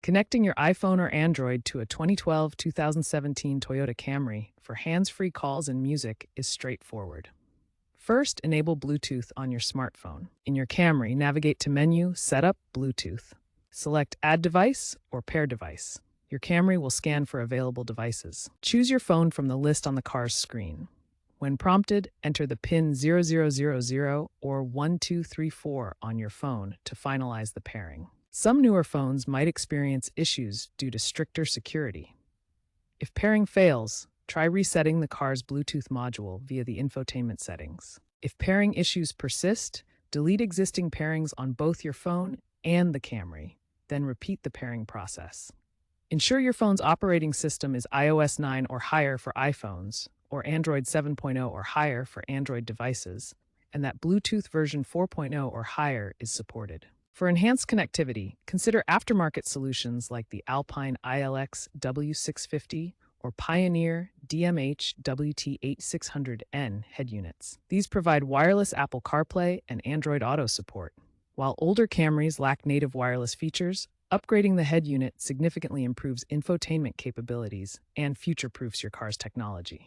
Connecting your iPhone or Android to a 2012-2017 Toyota Camry for hands-free calls and music is straightforward. First, enable Bluetooth on your smartphone. In your Camry, navigate to Menu, Setup, Bluetooth. Select Add Device or Pair Device. Your Camry will scan for available devices. Choose your phone from the list on the car's screen. When prompted, enter the PIN 0000 or 1234 on your phone to finalize the pairing. Some newer phones might experience issues due to stricter security. If pairing fails, try resetting the car's Bluetooth module via the infotainment settings. If pairing issues persist, delete existing pairings on both your phone and the Camry, then repeat the pairing process. Ensure your phone's operating system is iOS 9 or higher for iPhones, or Android 7.0 or higher for Android devices, and that Bluetooth version 4.0 or higher is supported. For enhanced connectivity, consider aftermarket solutions like the Alpine ILX W650 or Pioneer DMH WT8600N head units. These provide wireless Apple CarPlay and Android Auto support. While older Camrys lack native wireless features, upgrading the head unit significantly improves infotainment capabilities and future-proofs your car's technology.